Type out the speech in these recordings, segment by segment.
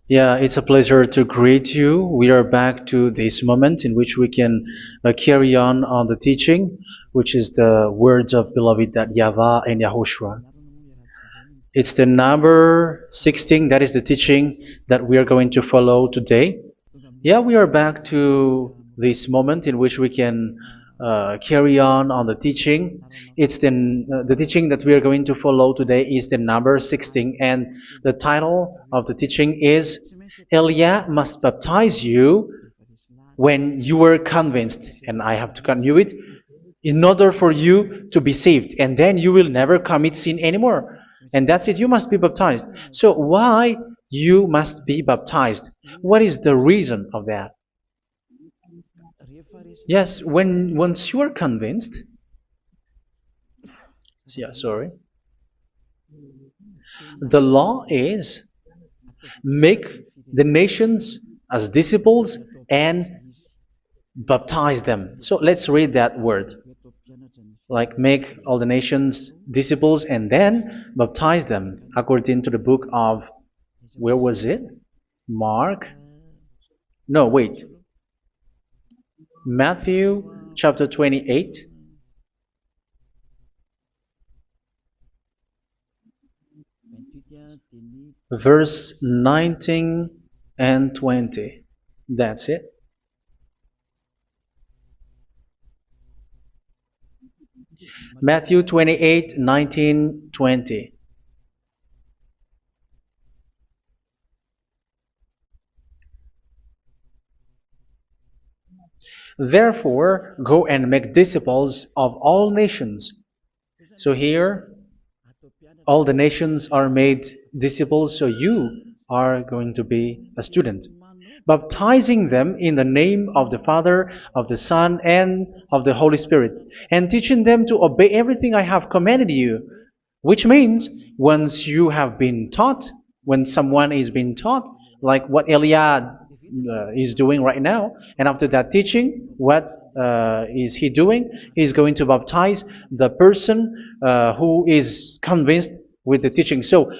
Yeah, it's a pleasure to greet you. We are back to this moment in which we can carry on the teaching, which is the words of beloved that YAHVAH and YAHOSHUA. It's the number 16, that is the teaching that we are going to follow today. Yeah, we are back to this moment in which we can carry on the teaching. It's the teaching that we are going to follow today is the number 16, and the title of the teaching is Elia must baptize you when you were convinced, and I have to continue it, in order for you to be saved, and then you will never commit sin anymore. And that's it, you must be baptized. So why you must be baptized? What is the reason of that? Yes, when once you are convinced, yeah, sorry, the law is make the nations as disciples and baptize them. So let's read that word. Like make all the nations disciples and then baptize them according to the book of, where was it? Mark? No, wait. Matthew chapter 28. Verse 19 and 20. That's it. Matthew 28, 19, 20. Therefore, go and make disciples of all nations. So here, all the nations are made disciples, so you are going to be a student. Baptizing them in the name of the Father, of the Son, and of the Holy Spirit, and teaching them to obey everything I have commanded you. Which means, once you have been taught, when someone is being taught, like what Elia is doing right now, and after that teaching, what is he doing? He's going to baptize the person who is convinced with the teaching. So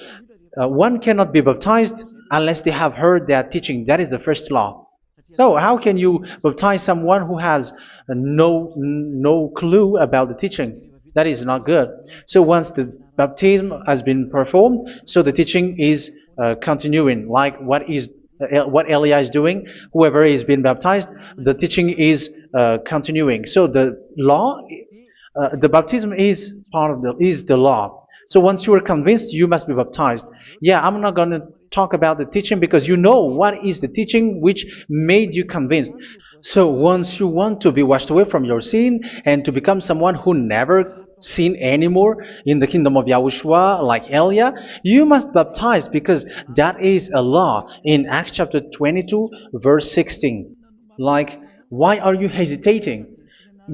one cannot be baptized unless they have heard that teaching. That is the first law. So how can you baptize someone who has no clue about the teaching? That is not good. So once the baptism has been performed, so the teaching is continuing. Like what Elia is doing, whoever is being baptized, the teaching is continuing. So the law, the baptism is part of the law. So once you are convinced, you must be baptized. Yeah, I'm not going to talk about the teaching because you know what is the teaching which made you convinced. So once you want to be washed away from your sin and to become someone who never sin anymore in the kingdom of Yahushua, like Elia, you must baptize because that is a law in Acts chapter 22, verse 16. Like, why are you hesitating?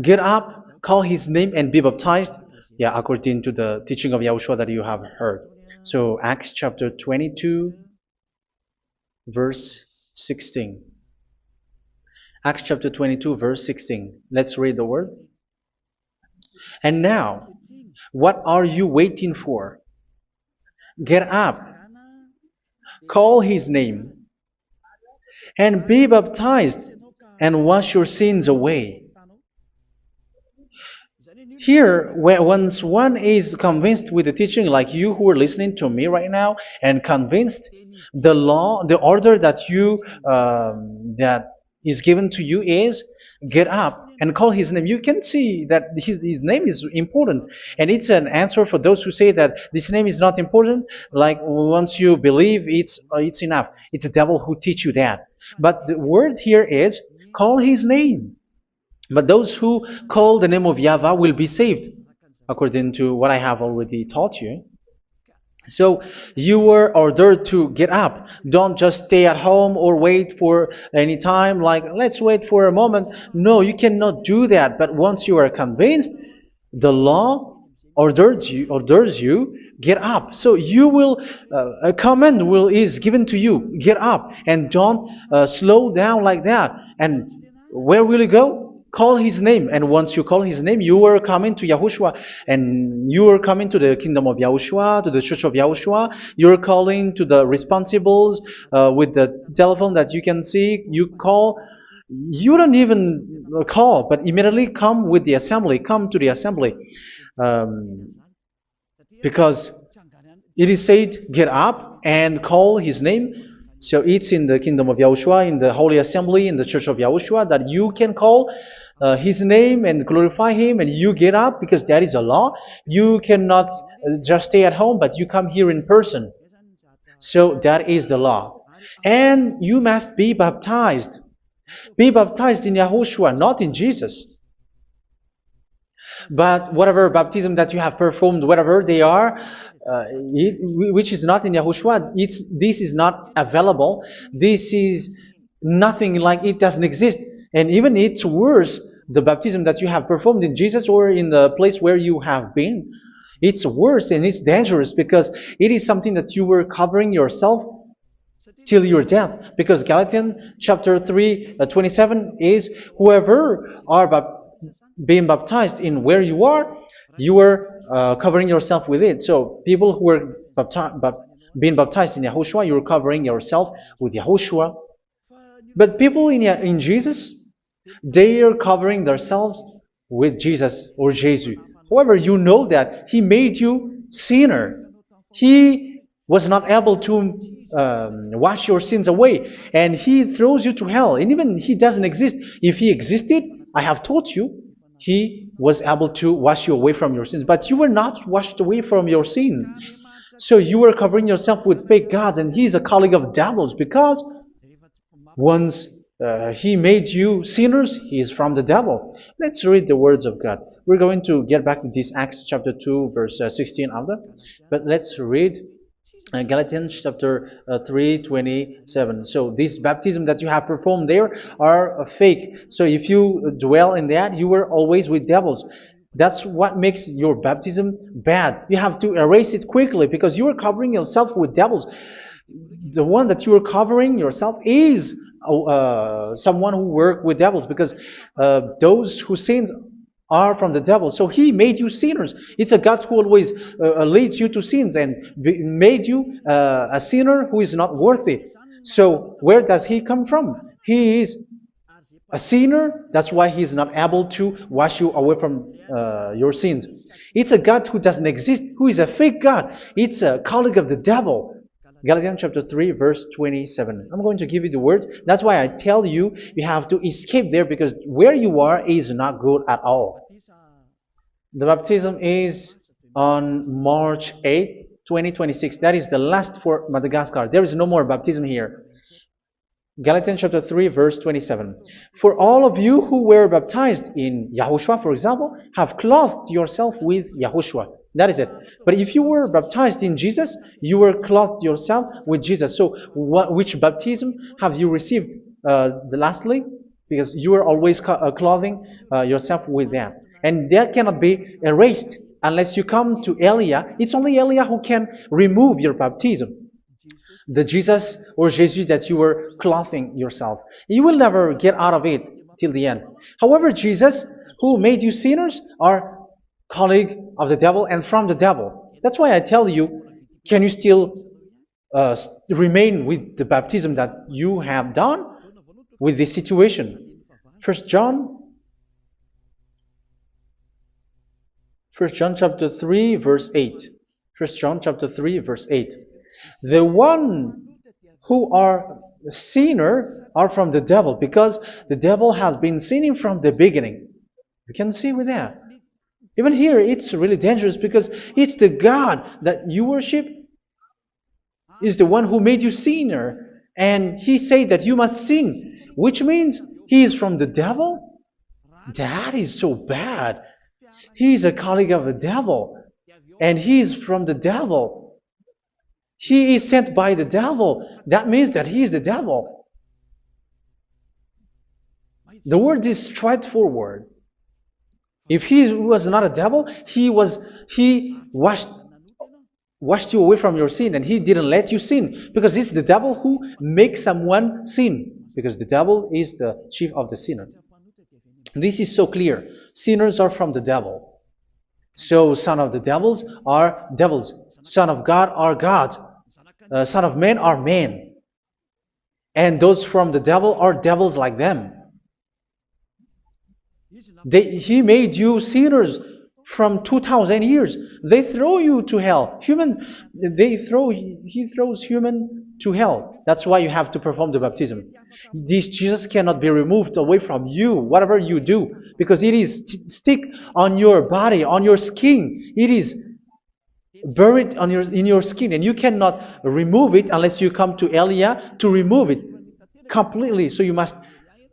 Get up, call his name, and be baptized. Yeah, according to the teaching of Yahushua that you have heard. So Acts chapter 22, verse 16. Acts chapter 22, verse 16. Let's read the word. And now, what are you waiting for? Get up, call his name, and be baptized, and wash your sins away. Here, once one is convinced with the teaching, like you who are listening to me right now, and convinced, the law, the order that that is given to you is get up and call his name. You can see that his name is important, and it's an answer for those who say that this name is not important. Like once you believe, it's enough. It's the devil who teach you that. But the word here is call his name. But those who call the name of YAHVAH will be saved, according to what I have already taught you. So you were ordered to get up. Don't just stay at home or wait for any time, like let's wait for a moment. No, you cannot do that. But once you are convinced, the law orders you get up. So you will a command is given to you, get up, and don't slow down like that. And where will you go? call his name. And once you call his name, you are coming to Yahushua. And you are coming to the kingdom of Yahushua, to the church of Yahushua. You're calling to the responsibles with the telephone that you can see. You call. You don't even call, but immediately come with the assembly. Come to the assembly. Um, because it is said, get up and call his name. So it's in the kingdom of Yahushua, in the holy assembly, in the church of Yahushua, that you can call his name and glorify him, and you get up, because that is a law. You cannot just stay at home, but you come here in person. So that is the law. And you must be baptized. Be baptized in Yahushua, not in Jesus. But whatever baptism that you have performed, whatever they are, which is not in Yahushua, this is not available. This is nothing, like it doesn't exist. And even it's worse, the baptism that you have performed in Jesus or in the place where you have been. It's worse and it's dangerous, because it is something that you were covering yourself till your death. Because Galatians chapter 3, 27 is, whoever are being baptized in where you are covering yourself with it. So people who were being baptized in Yahushua, you're covering yourself with Yahushua. But people in Jesus, they are covering themselves with Jesus or Jesus. However, you know that He made you sinner. He was not able to wash your sins away, and He throws you to hell. And even He doesn't exist. If He existed, I have taught you, He was able to wash you away from your sins. But you were not washed away from your sins. So you were covering yourself with fake gods, and He is a colleague of devils, because once He made you sinners, He is from the devil. Let's read the words of God. We're going to get back to this Acts chapter 2, verse 16 after. But let's read Galatians chapter 3, 27. So this baptism that you have performed there are fake. So if you dwell in that, you were always with devils. That's what makes your baptism bad. You have to erase it quickly, because you are covering yourself with devils. The one that you are covering yourself is someone who works with devils, because those who sin are from the devil. So He made you sinners. It's a God who always leads you to sins, and made you a sinner who is not worthy. So where does He come from? He is a sinner. That's why He is not able to wash you away from your sins. It's a God who doesn't exist, who is a fake God. It's a colleague of the devil. Galatians chapter 3, verse 27. I'm going to give you the words. That's why I tell you, you have to escape there, because where you are is not good at all. The baptism is on March 8, 2026. That is the last for Madagascar. There is no more baptism here. Galatians chapter 3, verse 27. For all of you who were baptized in Yahushua, for example, have clothed yourself with Yahushua. That is it. But if you were baptized in Jesus, you were clothed yourself with Jesus. So which baptism have you received lastly? Because you are always clothing yourself with that. And that cannot be erased unless you come to Eliah. It's only Eliah who can remove your baptism. The Jesus or Jesus that you were clothing yourself. You will never get out of it till the end. However, Jesus, who made you sinners, are colleague of the devil and from the devil. That's why I tell you, can you still remain with the baptism that you have done with this situation? First John chapter 3, verse 8. First John chapter 3, verse 8. The one who are sinner are from the devil, because the devil has been sinning from the beginning. You can see with that. Even here, it's really dangerous, because it's the God that you worship is the one who made you sinner, and He said that you must sin, which means He is from the devil. That is so bad. He is a colleague of the devil, and He is from the devil. He is sent by the devil. That means that He is the devil. The word is straightforward. If He was not a devil, He washed you away from your sin, and He didn't let you sin, because it's the devil who makes someone sin, because the devil is the chief of the sinner. This is so clear. Sinners are from the devil. So son of the devils are devils. Son of God are gods. Son of men are men. And those from the devil are devils like them. He made you sinners from 2,000 years. They throw you to hell. He throws human to hell. That's why you have to perform the baptism. This Jesus cannot be removed away from you, whatever you do, because it is stick on your body, on your skin. It is buried in your skin, and you cannot remove it unless you come to Elia to remove it completely. So you must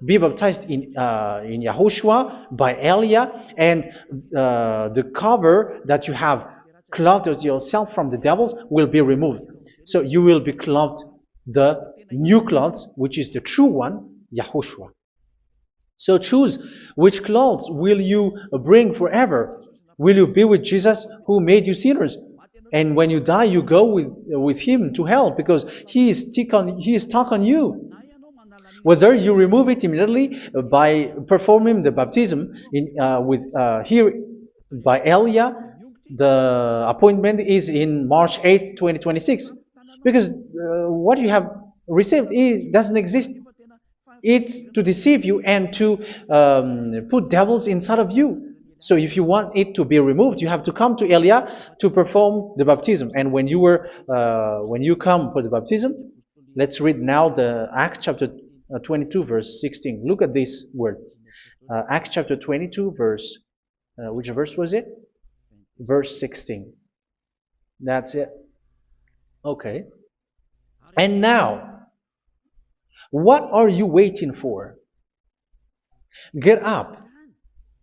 be baptized in YAHOSHUA by Elia, and the cover that you have clothed yourself from the devils will be removed. So you will be clothed the new clothes, which is the true one, YAHOSHUA. So choose which clothes will you bring forever. Will you be with Jesus who made you sinners? And when you die, you go with him to hell because he is stuck on you. Whether you remove it immediately by performing the baptism here by Elia, the appointment is in March 8, 2026. Because what you have received doesn't exist. It's to deceive you and to put devils inside of you. So if you want it to be removed, you have to come to Elia to perform the baptism. And when you come for the baptism, let's read now the Acts chapter 22 verse 16. Look at this word. Acts chapter 22 verse, which verse was it? Verse 16. That's it. Okay. And now, what are you waiting for? Get up.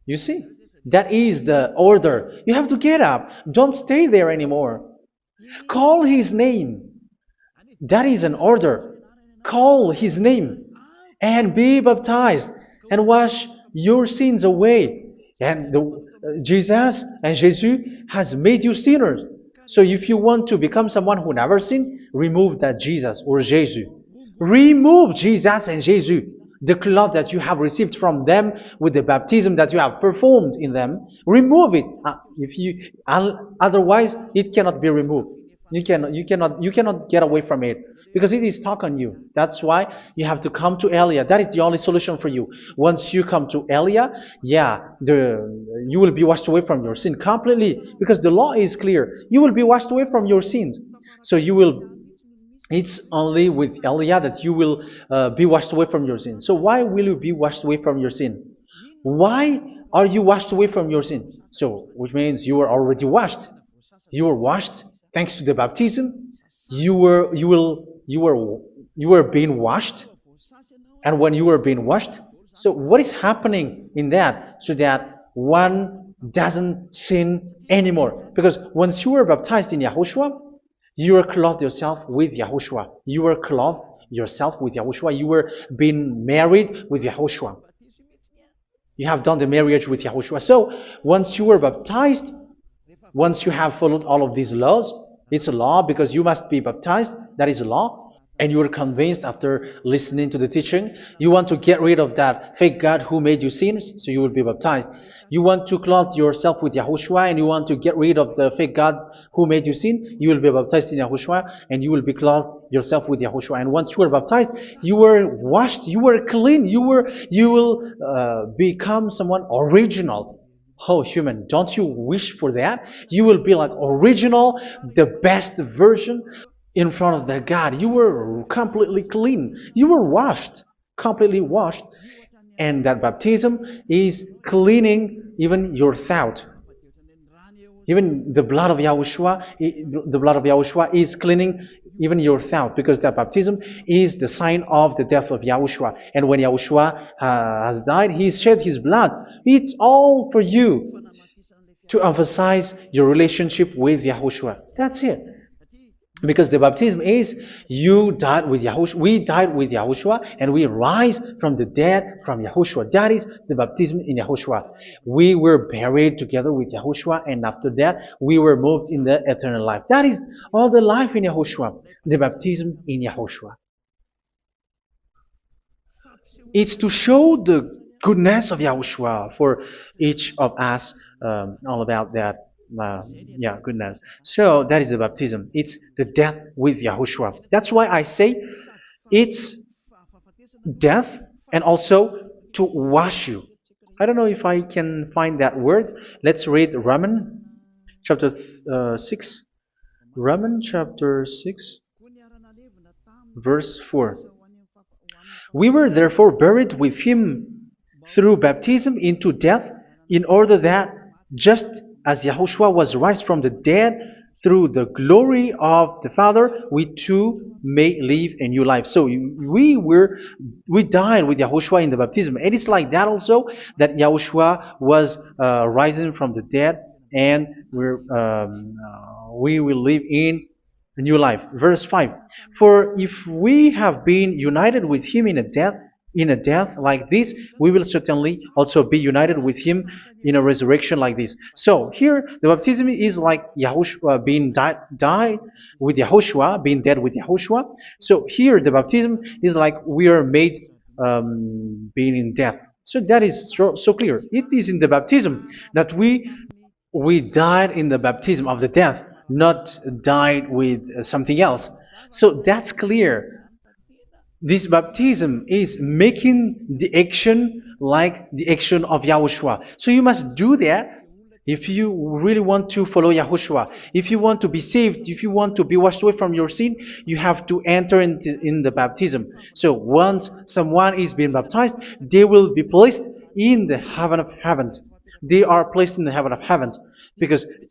You see? That is the order. You have to get up. Don't stay there anymore. Call his name. That is an order. Call his name and be baptized and wash your sins away. And Jesus has made you sinners. So if you want to become someone who never sinned, remove that Jesus or Jesus. Remove Jesus and Jesus. The cloth that you have received from them with the baptism that you have performed in them, remove it. Otherwise, it cannot be removed. You cannot get away from it because it is stuck on you. That's why you have to come to Elia. That is the only solution for you. Once you come to Elia, you will be washed away from your sin completely because the law is clear. You will be washed away from your sins. So it's only with Elia that you will be washed away from your sin. So why will you be washed away from your sin? Why are you washed away from your sin? So, which means you are already washed. You were washed thanks to the baptism. You were being washed, and when you were being washed, so what is happening in that? So that one doesn't sin anymore. Because once you were baptized in YAHOSHUA, you were clothed yourself with YAHOSHUA. You were clothed yourself with YAHOSHUA. You were being married with YAHOSHUA. You have done the marriage with YAHOSHUA. So once you were baptized, once you have followed all of these laws, it's a law because you must be baptized. That is a law. And you are convinced after listening to the teaching, you want to get rid of that fake God who made you sinners, so you will be baptized. You want to clothe yourself with YAHOSHUA and you want to get rid of the fake God who made you sin, you will be baptized in YAHOSHUA and you will be clothed yourself with YAHOSHUA. And once you are baptized, you were washed, you were clean, you will become someone original. Oh, human, don't you wish for that? You will be like original, the best version in front of the God. You were completely clean. You were washed, completely washed. And that baptism is cleaning even your thought. Even the blood of YAHOSHUA is cleaning even your thought, because that baptism is the sign of the death of YAHOSHUA. And when YAHOSHUA has died, he shed his blood. It's all for you to emphasize your relationship with YAHOSHUA. That's it. Because the baptism is you died with YAHOSHUA, we died with YAHOSHUA, and we rise from the dead from YAHOSHUA. That is the baptism in YAHOSHUA. We were buried together with YAHOSHUA, and after that we were moved in the eternal life. That is all the life in YAHOSHUA, the baptism in YAHOSHUA. It's to show the goodness of Yahushua for each of us, all about that. Yeah, goodness. So that is the baptism. It's the death with Yahushua. That's why I say it's death and also to wash you. I don't know if I can find that word. Let's read Romans chapter 6. Romans chapter 6, verse 4. We were therefore buried with him through baptism into death, in order that, just as Yahushua was raised from the dead through the glory of the Father, we too may live a new life. So we died with Yahushua in the baptism, and it's like that also that Yahushua was rising from the dead, and we will live in a new life. Verse 5. For if we have been united with him in a death like this, we will certainly also be united with him in a resurrection like this. So here the baptism is like Yahushua being died with Yahushua, being dead with Yahushua. So here the baptism is like we are made being in death. So that is so clear. It is in the baptism that we died in the baptism of the death, not died with something else. So that's clear. This baptism is making the action like the action of Yahushua. So you must do that if you really want to follow Yahushua. If you want to be saved, if you want to be washed away from your sin, you have to enter in the baptism. So once someone is being baptized, they will be placed in the heaven of heavens. They are placed in the heaven of heavens,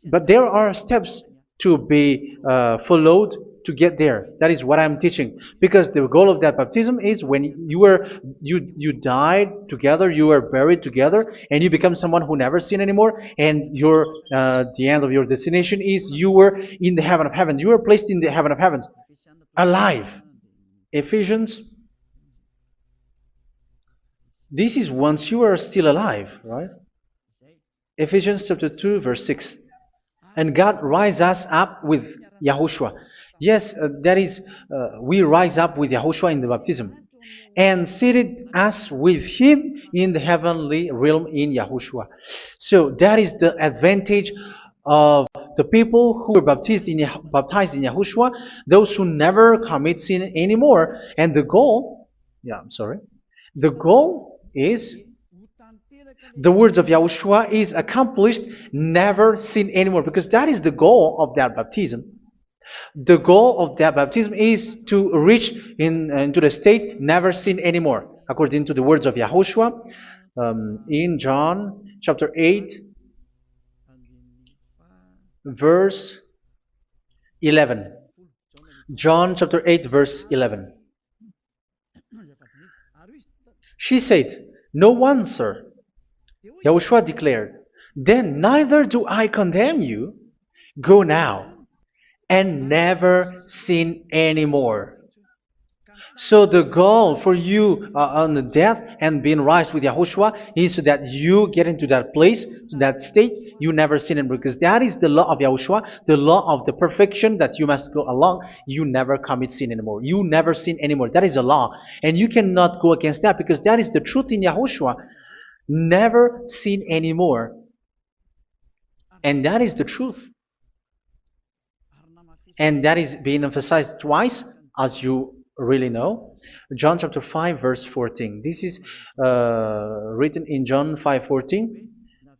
but there are steps to be followed to get there. That is what I'm teaching, because the goal of that baptism is when you died together, you were buried together, and you become someone who never sin anymore, and your the end of your destination is you were in the heaven of heaven. You were placed in the heaven of heavens, alive. Ephesians. This is once you are still alive, right? Ephesians chapter 2, verse 6. And God rise us up with Yahushua. Yes, that is, we rise up with Yahushua in the baptism. And seated us with him in the heavenly realm in Yahushua. So that is the advantage of the people who were baptized in Yahushua, those who never commit sin anymore. And the goal, the goal is the words of Yahushua is accomplished, never sin anymore, because that is the goal of that baptism. The goal of that baptism is to reach into the state never sin anymore, according to the words of Yahushua in John chapter 8, verse 11. John chapter 8, verse 11. She said, "No one, sir." Yahushua declared, "Then neither do I condemn you. Go now and never sin anymore." So the goal for you on the death and being raised with Yahushua is so that you get into that place, to that state, you never sin anymore. Because that is the law of Yahushua, the law of the perfection that you must go along. You never commit sin anymore. You never sin anymore. That is a law. And you cannot go against that, because that is the truth in Yahushua. Never sin anymore. And that is the truth. And that is being emphasized twice, as you really know. John chapter 5, verse 14. This is written in John 5:14,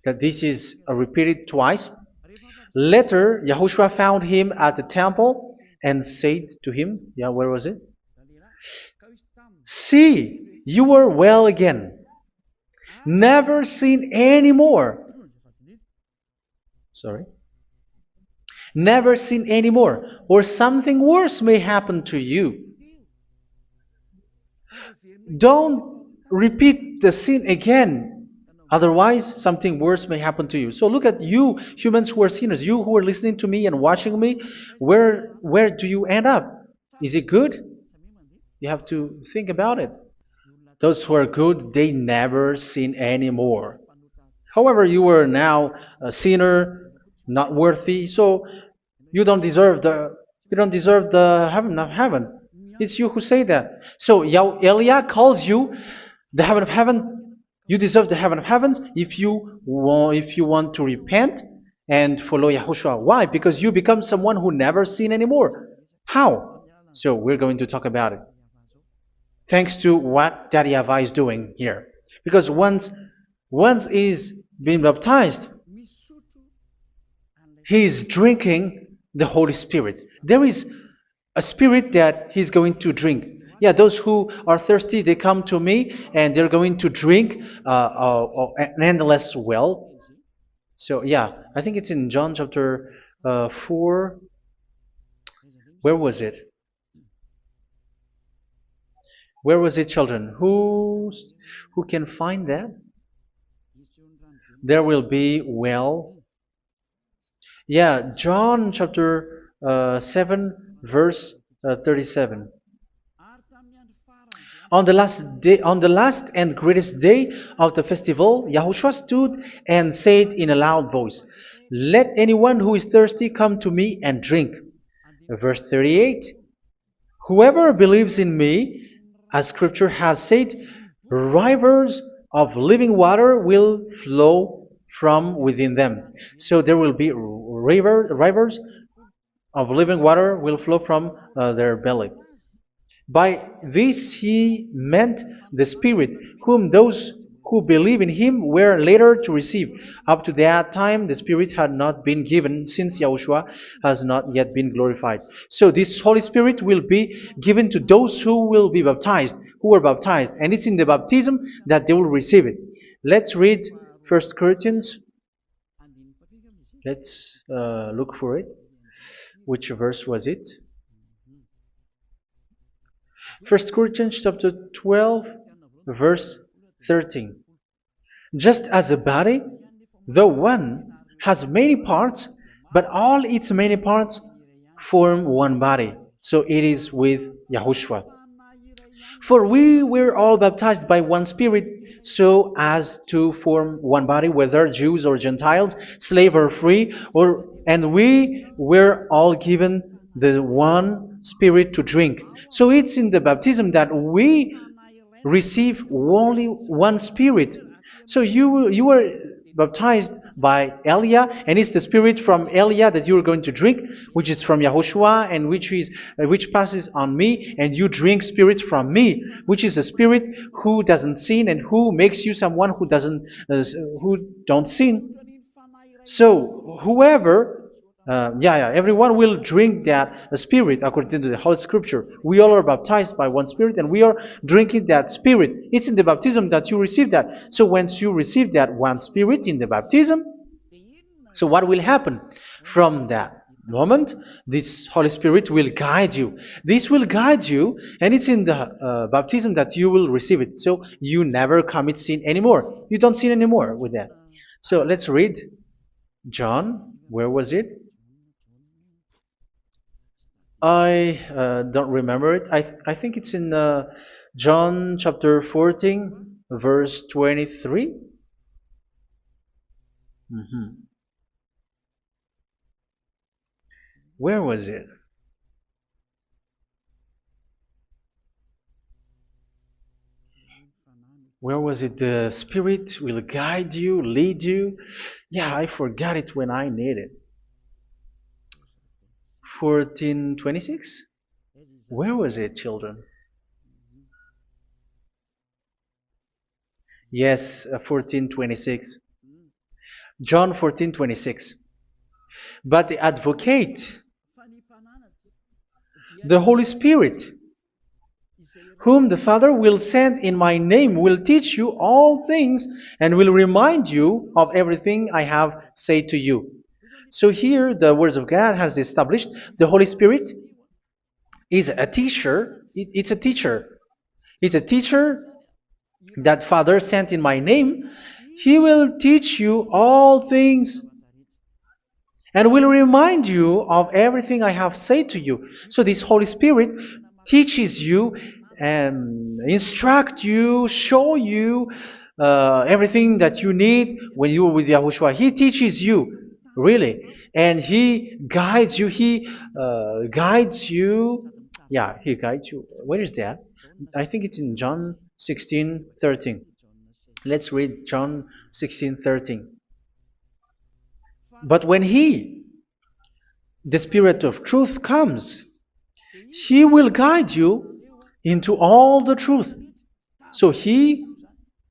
that this is repeated twice. Later, Yahushua found him at the temple and said to him, where was it? "See, you are well again. Never sin anymore." Never sin anymore, or something worse may happen to you. Don't repeat the sin again. Otherwise, something worse may happen to you. So look at you, humans who are sinners, you who are listening to me and watching me. Where do you end up? Is it good? You have to think about it. Those who are good, they never sin anymore. However, you are now a sinner, not worthy, so you don't deserve the heaven of heaven. It's you who say that. So Eliah calls you the heaven of heaven You deserve the heaven of heavens if you want to repent and follow Yahushua. Why? Because you become someone who never sin anymore. How? So we're going to talk about it. Thanks to what Daddy YAHVAH is doing here. Because once is being baptized, he is drinking the Holy Spirit. There is a spirit that he's going to drink. Yeah, those who are thirsty, they come to me and they're going to drink an endless well. So yeah, I think it's in John chapter 4. Where was it? Where was it, children? Who can find that? There will be well. Yeah, John chapter 7, verse 37. On the last day, on the last and greatest day of the festival, Yahushua stood and said in a loud voice, "Let anyone who is thirsty come to me and drink." Verse 38. Whoever believes in me, as Scripture has said, rivers of living water will flow from within them. So there will be rivers of living water will flow from their belly. By this he meant the Spirit, whom those who believe in him were later to receive. Up to that time, the Spirit had not been given, since Yahushua has not yet been glorified. So this Holy Spirit will be given to those who will be baptized, who were baptized, and it's in the baptism that they will receive it. Let's read 1 Corinthians. Let's look for it. Which verse was it? 1 Corinthians chapter 12, verse 13. Just as a body, though one, has many parts, but all its many parts form one body. So it is with Yahushua. For we were all baptized by one Spirit, so as to form one body, whether Jews or Gentiles, slave or free, and we were all given the one Spirit to drink. So it's in the baptism that we receive only one Spirit. So you were baptized by Elia, and it's the Spirit from Elia that you are going to drink, which is from Yahushua, and which passes on me, and you drink Spirit from me, which is a Spirit who doesn't sin and who makes you someone who don't sin. So whoever everyone will drink that Spirit according to the Holy Scripture. We all are baptized by one Spirit, and we are drinking that Spirit. It's in the baptism that you receive that. So once you receive that one Spirit in the baptism, so what will happen? From that moment, this Holy Spirit will guide you. This will guide you, and it's in the baptism that you will receive it. So you never commit sin anymore. You don't sin anymore with that. So let's read John. Where was it? I don't remember it. I think it's in John chapter 14, verse 23. Where was it? Where was it? The Spirit will guide you, lead you. Yeah, I forgot it when I need it. 14:26? Where was it, children? Yes, 14:26. John 14:26. But the advocate, the Holy Spirit, whom the Father will send in my name, will teach you all things and will remind you of everything I have said to you. So here the words of God has established the Holy Spirit is a teacher. It's a teacher. It's a teacher that Father sent in my name. He will teach you all things and will remind you of everything I have said to you. So this Holy Spirit teaches you and instruct you, show you everything that you need when you are with Yahushua. He teaches you, really. And He guides you. He guides you. Yeah, He guides you. Where is that? I think it's in John 16:13. Let's read John 16:13. But when He, the Spirit of truth, comes, He will guide you into all the truth. So He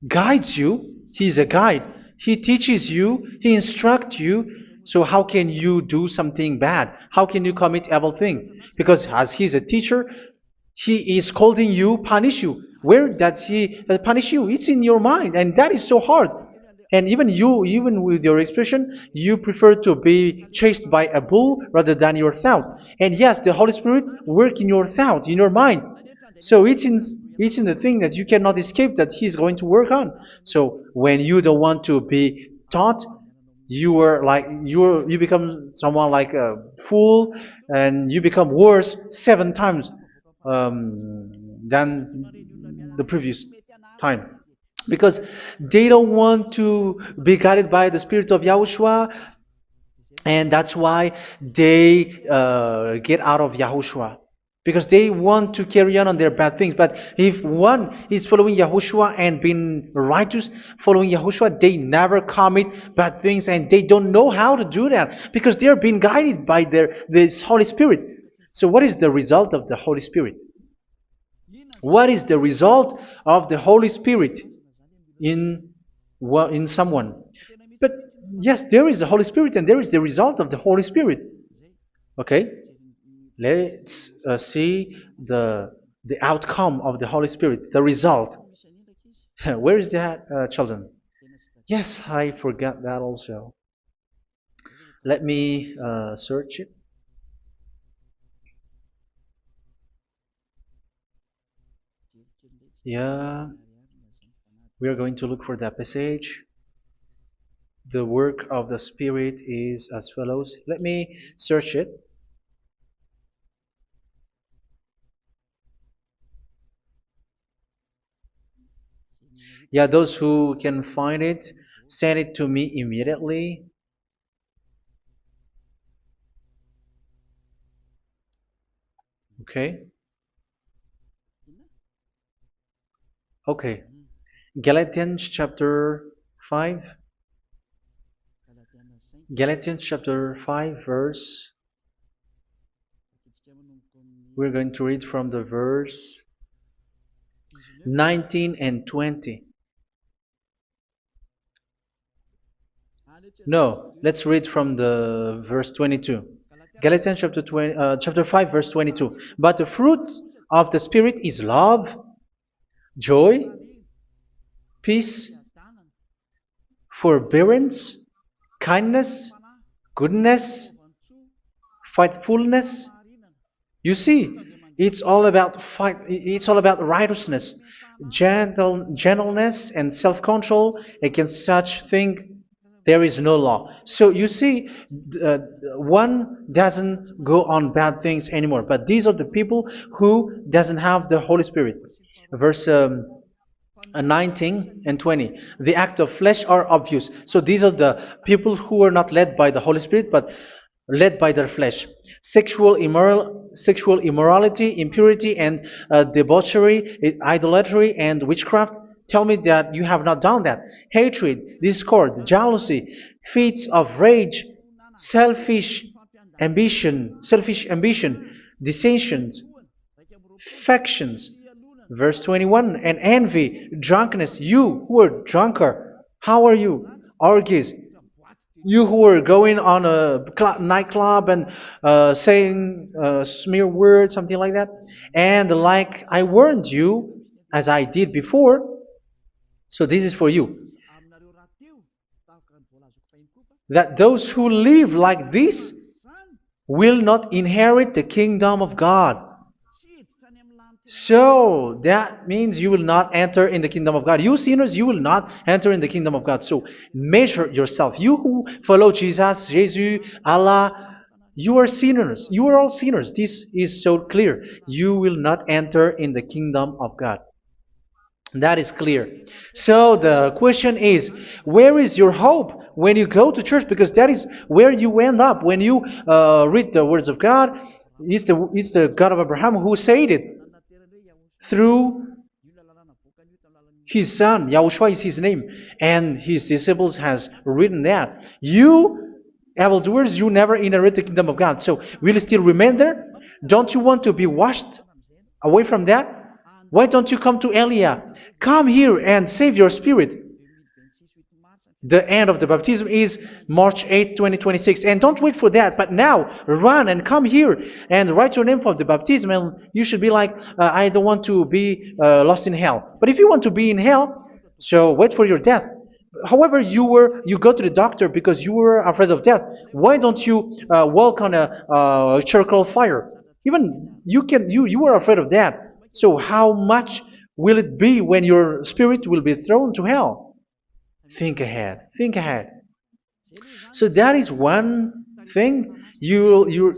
guides you. He's a guide. He teaches you. He instructs you. So how can you do something bad? How can you commit evil thing? Because as He's a teacher, He is scolding you, punish you. Where does He punish you? It's in your mind, and that is so hard. And even you, even with your expression, you prefer to be chased by a bull rather than your thought. And yes, the Holy Spirit work in your thought, in your mind. So it's in the thing that you cannot escape that He's going to work on. So when you don't want to be taught, you become someone like a fool, and you become worse 7 times than the previous time, because they don't want to be guided by the Spirit of Yahushua, and that's why they get out of Yahushua, because they want to carry on their bad things. But if one is following Yahushua and being righteous, following Yahushua, they never commit bad things, and they don't know how to do that because they're being guided by this Holy Spirit. So what is the result of the Holy Spirit? What is the result of the Holy Spirit in in someone? But yes, there is the Holy Spirit, and there is the result of the Holy Spirit. Okay, let's see the outcome of the Holy Spirit, the result. Where is that, children? Yes, I forgot that also. Let me search it. Yeah, we are going to look for that passage. The work of the Spirit is as follows. Let me search it. Yeah, those who can find it, send it to me immediately. Okay. Okay. Galatians chapter 5. Galatians chapter 5 verse. We're going to read from the verse 19 and 20. No, let's read from the verse 22. Galatians chapter 5 verse 22. But the fruit of the Spirit is love, joy, peace, forbearance, kindness, goodness, faithfulness. You see, it's all about righteousness, gentleness, and self-control. Against such thing there is no law. So you see, one doesn't go on bad things anymore. But these are the people who doesn't have the Holy Spirit. Verse 19 and 20. The act of flesh are obvious. So these are the people who are not led by the Holy Spirit, but led by their flesh. Sexual immorality, impurity, and debauchery, idolatry, and witchcraft. Tell me that you have not done that. Hatred, discord, jealousy, fits of rage, selfish ambition, dissensions, factions. Verse 21, and envy, drunkenness. You who are drunkard, how are you? Orgies. You who are going on a nightclub and saying smear words, something like that. And like I warned you, as I did before, so this is for you, that those who live like this will not inherit the kingdom of God. So that means you will not enter in the kingdom of God. You sinners, you will not enter in the kingdom of God. So measure yourself. You who follow Jesus, Allah, you are sinners. You are all sinners. This is so clear. You will not enter in the kingdom of God. That is clear. So the question is, where is your hope when you go to church? Because that is where you end up when you read the words of God. It's the God of Abraham who said it. Through His son, Yahushua is his name, and his disciples has written that. You, evildoers, you never inherit the kingdom of God. So will you still remain there? Don't you want to be washed away from that? Why don't you come to Elia? Come here and save your spirit. The end of the baptism is March 8, 2026. And don't wait for that, but now run and come here and write your name for the baptism. And you should be like, I don't want to be lost in hell. But if you want to be in hell, so wait for your death. However, you go to the doctor because you were afraid of death. Why don't you walk on a charcoal fire? Even you were afraid of that. So how much will it be when your spirit will be thrown to hell? Think ahead. Think ahead. So that is one thing. You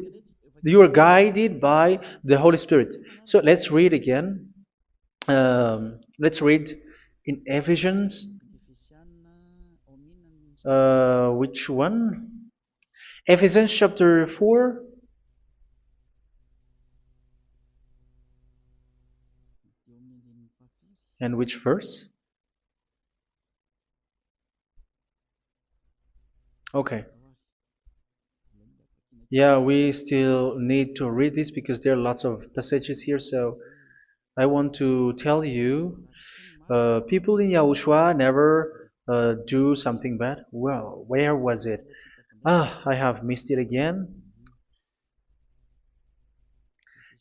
are guided by the Holy Spirit. So let's read again. Let's read in Ephesians. Which one? Ephesians chapter 4. And which verse? Okay. Yeah, we still need to read this because there are lots of passages here. So I want to tell you, people in Yahushua never do something bad. Well, where was it? I have missed it again.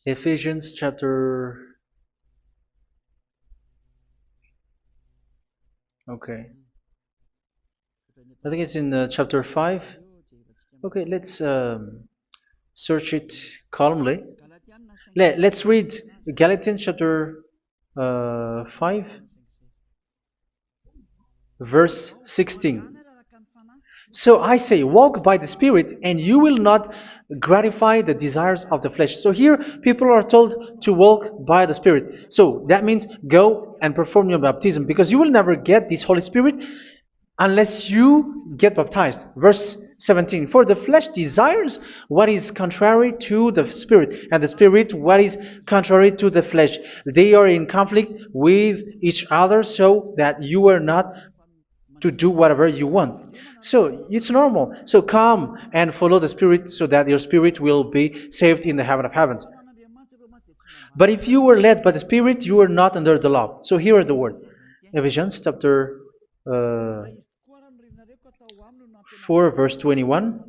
Ephesians chapter. Okay. I think it's in chapter 5. Okay, let's search it calmly. Let's read Galatians chapter 5, verse 16. So I say, walk by the Spirit, and you will not gratify the desires of the flesh. So here, people are told to walk by the Spirit. So that means go and perform your baptism, because you will never get this Holy Spirit unless you get baptized. Verse 17. For the flesh desires what is contrary to the Spirit, and the Spirit what is contrary to the flesh. They are in conflict with each other, so that you are not to do whatever you want. So it's normal. So come and follow the Spirit so that your spirit will be saved in the heaven of heavens. But if you were led by the Spirit, you are not under the law. So here is the word. Ephesians chapter 4 verse 21.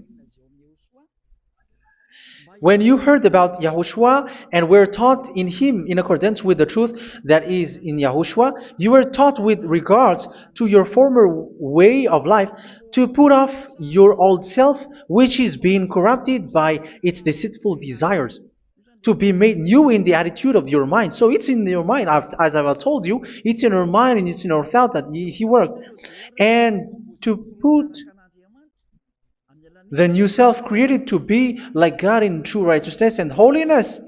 When you heard about Yahushua and were taught in him in accordance with the truth that is in Yahushua, you were taught with regards to your former way of life to put off your old self, which is being corrupted by its deceitful desires, to be made new in the attitude of your mind. So it's in your mind, as I've told you, it's in your mind and it's in your thought that he worked. And to put the new self created to be like God in true righteousness and holiness.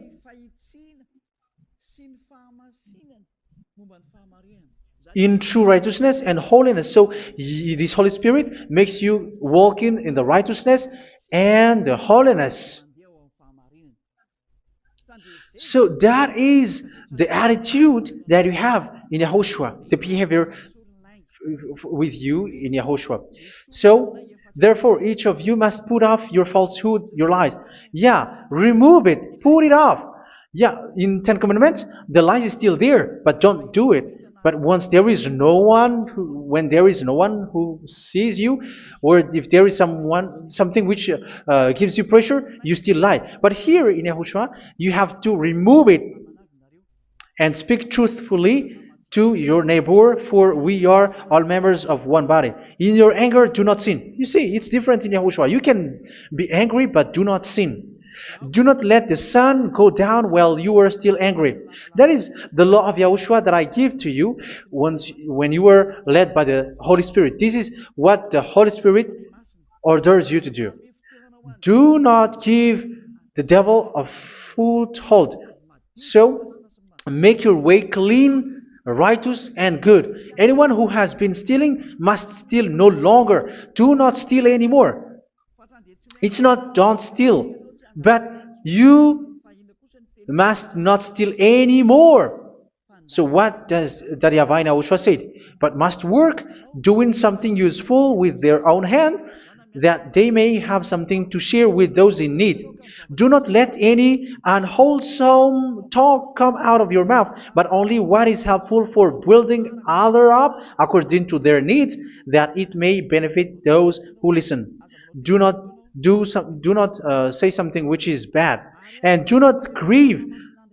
In true righteousness and holiness. So this Holy Spirit makes you walking in the righteousness and the holiness. So that is the attitude that you have in Yahushua, the behavior with you in Yahushua. So therefore, each of you must put off your falsehood, your lies. Yeah, remove it, put it off. Yeah, in Ten Commandments, the lies is still there, but don't do it. But once there is no one, when there is no one who sees you, or if there is something which gives you pressure, you still lie. But here in Yahushua, you have to remove it and speak truthfully to your neighbor, for we are all members of one body. In your anger, do not sin. You see, it's different in Yahushua. You can be angry, but do not sin. Do not let the sun go down while you are still angry. That is the law of Yahushua that I give to you when you were led by the Holy Spirit. This is what the Holy Spirit orders you to do. Do not give the devil a foothold. So, make your way clean, righteous, and good. Anyone who has been stealing must steal no longer. Do not steal anymore. It's not don't steal, but you must not steal anymore. So what does the Yahweh YAHOSHUA say? But must work doing something useful with their own hand, that they may have something to share with those in need. Do not let any unwholesome talk come out of your mouth, but only what is helpful for building other up according to their needs, that it may benefit those who listen. Do not do not say something which is bad, and do not grieve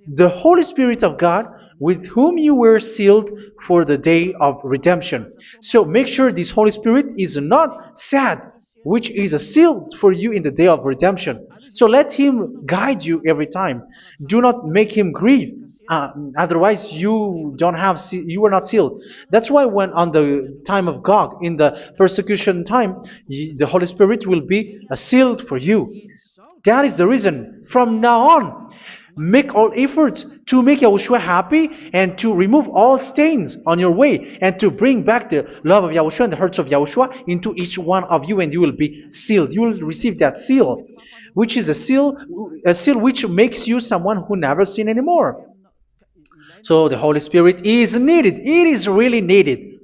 the Holy Spirit of God, with whom you were sealed for the day of redemption. So make sure this Holy Spirit is not sad, which is a seal for you in the day of redemption. So let Him guide you every time. Do not make Him grieve. Otherwise, you were not sealed. That's why when on the time of God, in the persecution time, the Holy Spirit will be a sealed for you. That is the reason. From now on, make all efforts to make Yahushua happy and to remove all stains on your way and to bring back the love of Yahushua and the hearts of Yahushua into each one of you, and you will be sealed. You will receive that seal, which is a seal which makes you someone who never sin anymore. So the Holy Spirit is needed. It is really needed.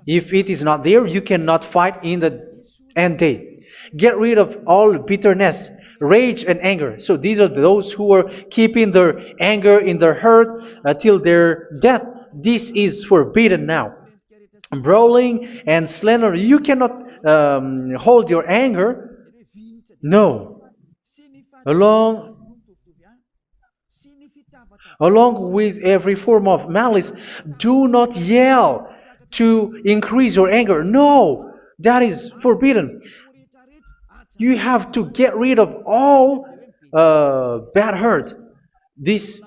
If it is not there, you cannot fight in the end day. Get rid of all bitterness, rage, and anger. So these are those who are keeping their anger in their heart till their death. This is forbidden now. Brawling and slander. You cannot hold your anger. No. Along Along with every form of malice, do not yell to increase your anger. No, that is forbidden. You have to get rid of all bad hurt. This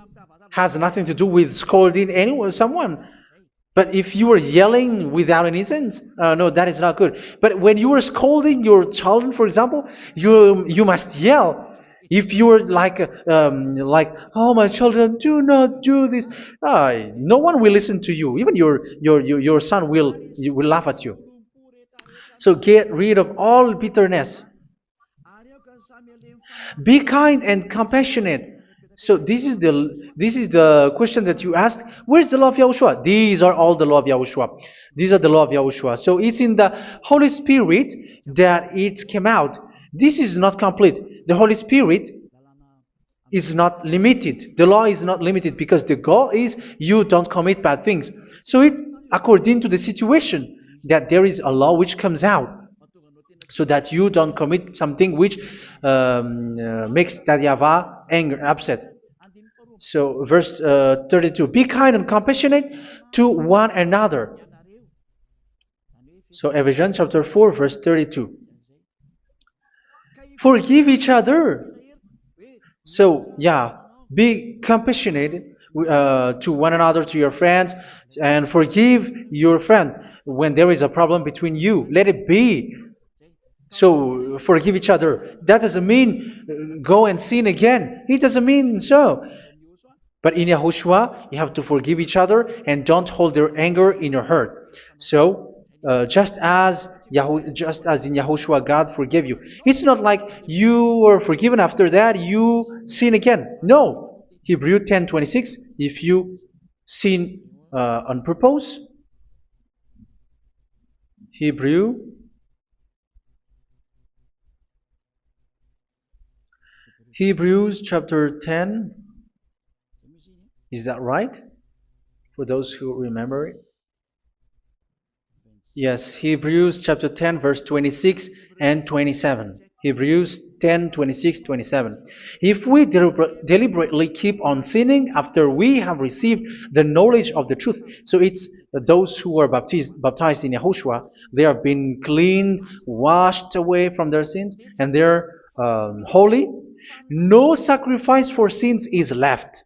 has nothing to do with scolding anyone, someone. But if you are yelling without any sense, no, that is not good. But when you are scolding your children, for example, you must yell. If you are like, oh my children, do not do this, no one will listen to you. Even your son will laugh at you. So get rid of all bitterness. Be kind and compassionate. So this is the question that you asked. Where's the law of Yahushua? These are all the law of Yahushua. These are the law of Yahushua. So it's in the Holy Spirit that it came out. This is not complete. The Holy Spirit is not limited. The law is not limited because the goal is you don't commit bad things. So it according to the situation that there is a law which comes out, so that you don't commit something which makes that Yahweh angry, upset. So verse 32, be kind and compassionate to one another. So Ephesians chapter 4 verse 32. Forgive each other. So yeah, be compassionate to one another, to your friends, and forgive your friend when there is a problem between you. Let it be. So forgive each other. That doesn't mean go and sin again. It doesn't mean so. But in Yahushua, you have to forgive each other and don't hold their anger in your heart. So just as in Yahushua, God forgave you. It's not like you were forgiven after that you sin again. No. Hebrew 10:26. If you sin on purpose, Hebrews chapter 10. Is that right? For those who remember it? Yes, Hebrews chapter 10 verse 26 and 27. Hebrews 10, 26, 27. If we deliberately keep on sinning after we have received the knowledge of the truth, so it's those who are baptized in Yahushua, they have been cleaned, washed away from their sins, and they're holy. No sacrifice for sins is left,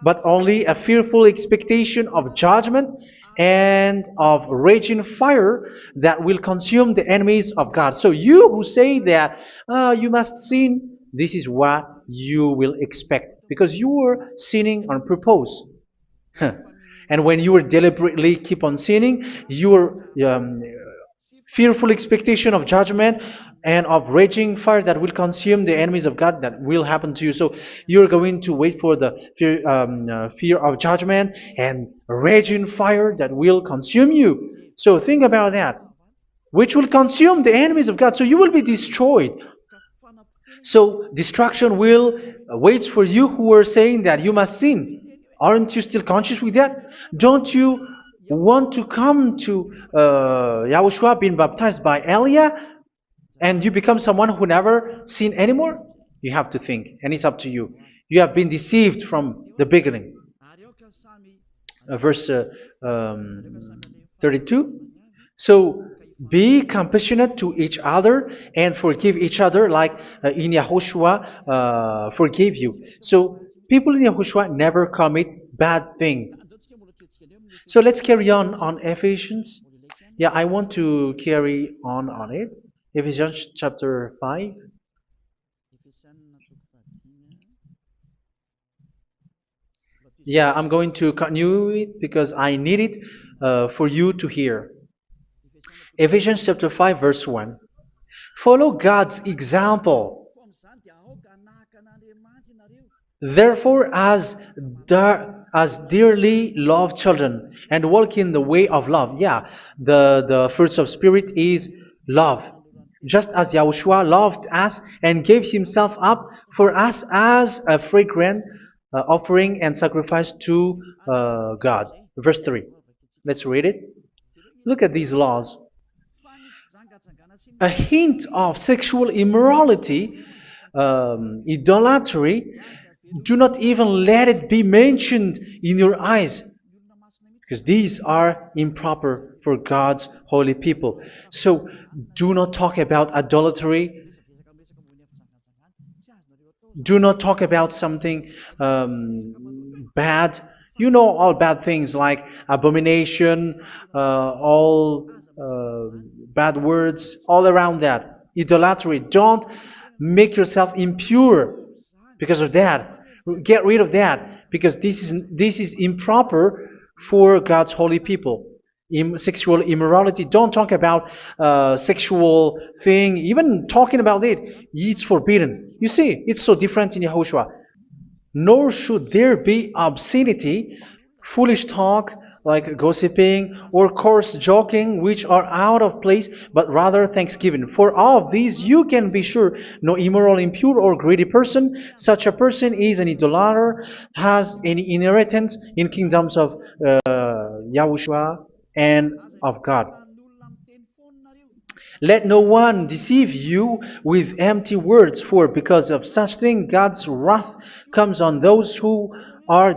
but only a fearful expectation of judgment and of raging fire that will consume the enemies of God. So you who say that you must sin, this is what you will expect, because you are sinning on purpose. And when you deliberately keep on sinning, you are fearful expectation of judgment and of raging fire that will consume the enemies of God that will happen to you. So you're going to wait for the fear of judgment and raging fire that will consume you. So think about that, which will consume the enemies of God. So you will be destroyed. So destruction will wait for you who are saying that you must sin. Aren't you still conscious with that? Don't you want to come to Yahushua being baptized by Elia and you become someone who never sin anymore? You have to think, and it's up to you. You have been deceived from the beginning. Verse 32. So be compassionate to each other and forgive each other like in Yahushua forgave you. So people in Yahushua never commit bad thing. So let's carry on Ephesians. Yeah, I want to carry on it. Ephesians chapter 5. Yeah, I'm going to continue it because I need it for you to hear. Ephesians chapter 5 verse 1. Follow God's example. Therefore, as dearly loved children, and walk in the way of love. Yeah, the fruits of spirit is love. Just as Yahushua loved us and gave himself up for us as a fragrant offering and sacrifice to God. Verse 3. Let's read it. Look at these laws. A hint of sexual immorality, idolatry, do not even let it be mentioned in your eyes, because these are improper for God's holy people. So do not talk about idolatry. Do not talk about something bad. You know all bad things like abomination, all bad words, all around that. Idolatry. Don't make yourself impure because of that. Get rid of that because this is improper for God's holy people. Sexual immorality. Don't talk about sexual thing. Even talking about it's forbidden. You see, it's so different in Yahushua. Nor should there be obscenity, foolish talk like gossiping or coarse joking, which are out of place, but rather thanksgiving. For of these you can be sure: no immoral, impure, or greedy person, such a person is an idolater, has any inheritance in kingdoms of Yahushua and of God. Let no one deceive you with empty words, for because of such thing God's wrath comes on those who are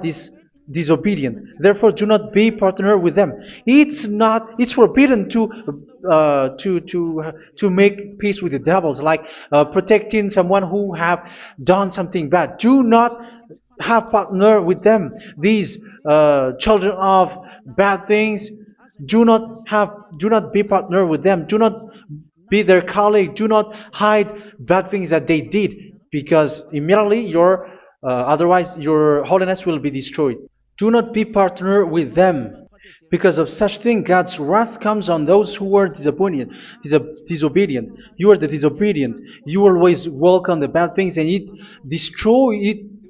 disobedient. Therefore, do not be partner with them. It's forbidden to make peace with the devils, like protecting someone who have done something bad. Do not have partner with them. These children of bad things. Do not be partner with them. Do not be their colleague. Do not hide bad things that they did, because immediately otherwise your holiness will be destroyed. Do not be partner with them. Because of such thing, God's wrath comes on those who are disobedient. You are the disobedient. You always walk on the bad things, and it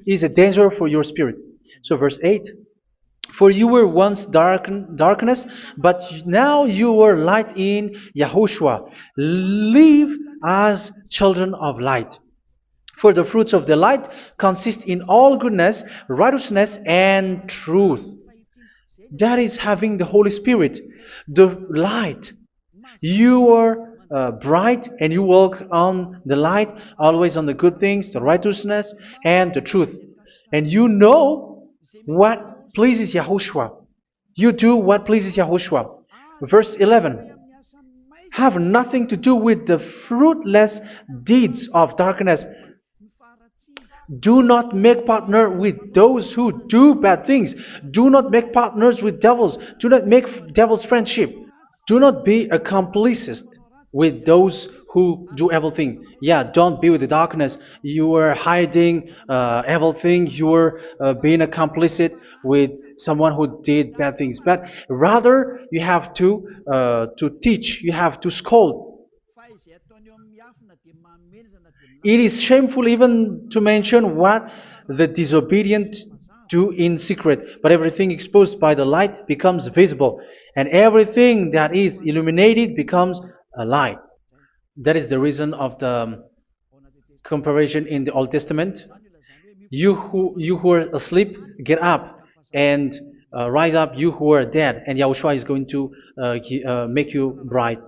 is a danger for your spirit. So verse 8. For you were once darkness, but now you are light in Yahushua. Live as children of light. For the fruits of the light consist in all goodness, righteousness, and truth. That is having the Holy Spirit, the light. You are bright and you walk on the light, always on the good things, the righteousness, and the truth. And you know what pleases Yahushua. You do what pleases Yahushua. Verse 11. Have nothing to do with the fruitless deeds of darkness. Do not make partner with those who do bad things. Do not make partners with devils. Do not make devil's friendship. Do not be accomplices with those who do evil things. Yeah, don't be with the darkness. You are hiding evil things. You are being a complicit with someone who did bad things, but rather you have to teach, you have to scold. It is shameful even to mention what the disobedient do in secret, but everything exposed by the light becomes visible, and everything that is illuminated becomes a light. That is the reason of the comparison in the Old Testament. You who are asleep, get up and rise up, you who are dead, and Yahushua is going to make you bright.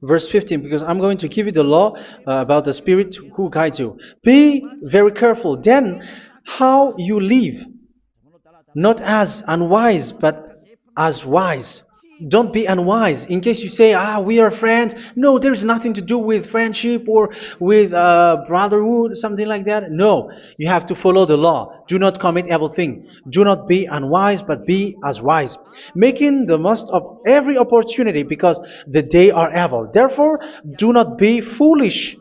Verse 15, because I'm going to give you the law about the Spirit who guides you. Be very careful then how you live, not as unwise, but as wise. Don't be unwise. In case you say, we are friends. No, there's nothing to do with friendship or with brotherhood, something like that. No, you have to follow the law. Do not commit evil thing. Do not be unwise, but be as wise, making the most of every opportunity, because the day are evil. Therefore, do not be foolish,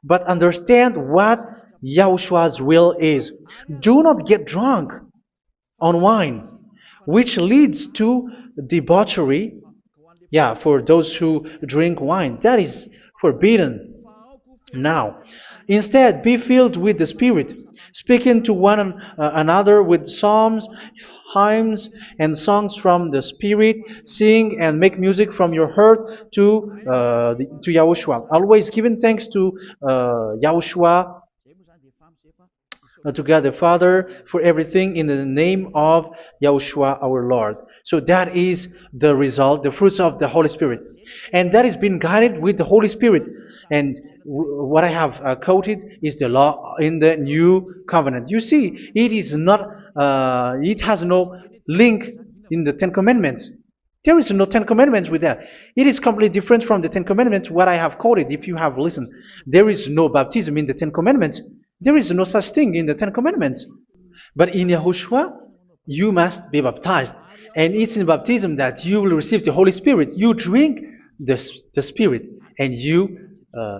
but understand what Yahushua's will is. Do not get drunk on wine, which leads to debauchery. Yeah, for those who drink wine, that is forbidden now. Instead, be filled with the Spirit, speaking to one another with psalms, hymns, and songs from the Spirit. Sing and make music from your heart to Yahushua. Always giving thanks to Yahushua, to God the Father, for everything in the name of Yahushua our Lord. So that is the result, the fruits of the Holy Spirit. And that is being guided with the Holy Spirit. And what I have quoted is the law in the new covenant. You see, it is not, it has no link in the Ten Commandments. There is no Ten Commandments with that. It is completely different from the Ten Commandments, what I have quoted, if you have listened. There is no baptism in the Ten Commandments. There is no such thing in the Ten Commandments. But in Yahushua, you must be baptized. And it's in baptism that you will receive the Holy Spirit. You drink the Spirit, and you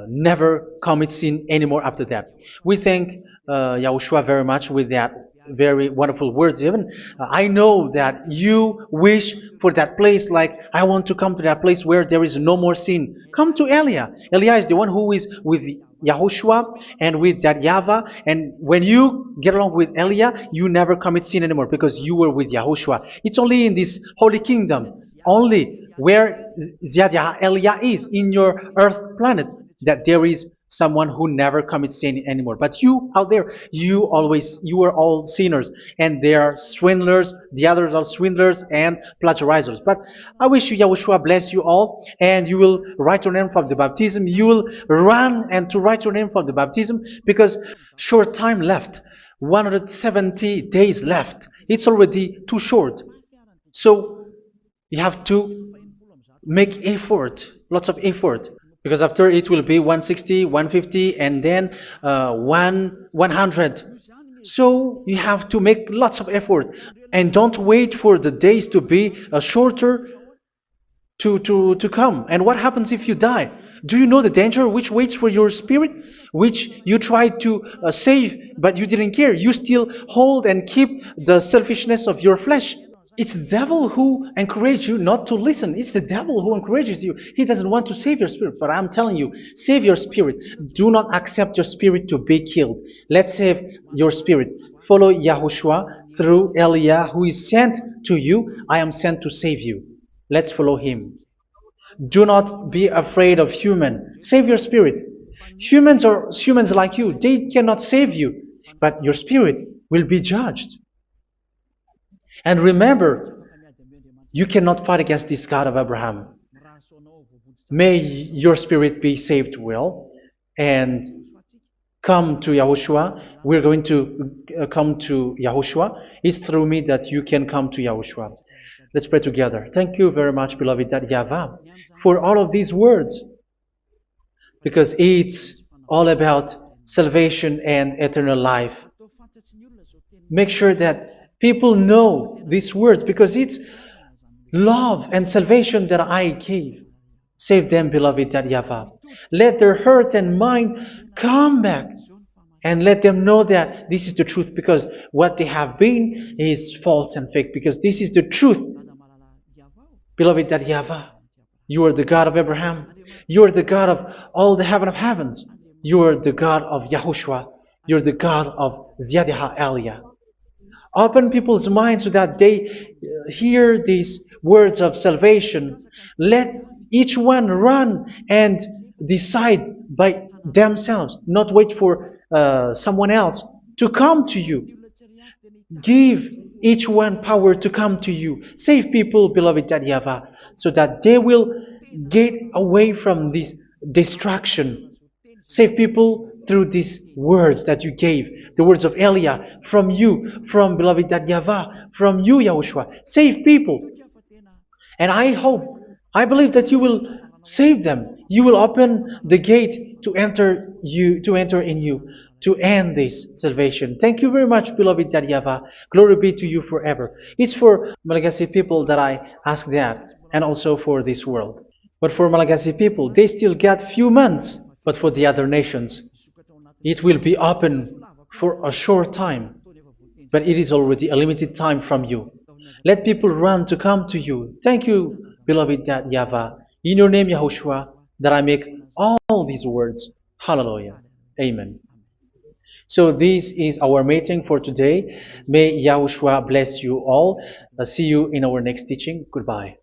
never commit sin anymore after that. We thank Yahushua very much with that very wonderful words. Even I know that you wish for that place, like I want to come to that place where there is no more sin. Come to Elia. Elia is the one who is with Yahushua and with that YAHVAH, and when you get along with Elia, you never commit sin anymore because you were with Yahushua. It's only in this holy kingdom, only where Ziad Elia is, in your earth planet, that there is someone who never commits sin anymore. But you out there, you are all sinners, and they are swindlers. The others are swindlers and plagiarizers. But I wish you, Yahushua, bless you all, and you will write your name from the baptism. You will run and to write your name from the baptism, because short time left, 170 days left. It's already too short. So you have to make effort, lots of effort, because after it will be 160, 150, and then 100. So you have to make lots of effort, and don't wait for the days to be shorter to come. And what happens if you die? Do you know the danger which waits for your spirit, which you tried to save, but you didn't care? You still hold and keep the selfishness of your flesh. It's the devil who encourages you not to listen. It's the devil who encourages you. He doesn't want to save your spirit. But I'm telling you, save your spirit. Do not accept your spirit to be killed. Let's save your spirit. Follow Yahushua through Elia, who is sent to you. I am sent to save you. Let's follow him. Do not be afraid of human. Save your spirit. Humans are humans like you. They cannot save you. But your spirit will be judged. And remember, you cannot fight against this God of Abraham. May your spirit be saved well and come to Yahushua. We're going to come to Yahushua. It's through me that you can come to Yahushua. Let's pray together. Thank you very much, beloved YAHVAH, for all of these words, because it's all about salvation and eternal life. Make sure that people know these words, because it's love and salvation that I gave. Save them, beloved YAHVAH. Let their heart and mind come back and let them know that this is the truth, because what they have been is false and fake, because this is the truth. Beloved, that YAHVAH, you are the God of Abraham, you are the God of all the heaven of heavens, you are the God of YAHOSHUA, you are the God of Ziyadha Aliyah. Open people's minds so that they hear these words of salvation. Let each one run and decide by themselves, not wait for someone else to come to you. Give each one power to come to you. Save people, beloved YAHVAH, so that they will get away from this distraction. Save people through these words that you gave, the words of Elia, from you, from beloved YAHVAH, from you, Yahushua. Save people. And I hope, I believe that you will save them. You will open the gate to enter in you, to end this salvation. Thank you very much, beloved YAHVAH. Glory be to you forever. It's for Malagasy people that I ask that, and also for this world. But for Malagasy people, they still get few months. But for the other nations, it will be open for a short time. But it is already a limited time from you. Let people run to come to you. Thank you, beloved YAHVAH. In your name, Yahushua, that I make all these words. Hallelujah. Amen. So this is our meeting for today. May Yahushua bless you all. See you in our next teaching. Goodbye.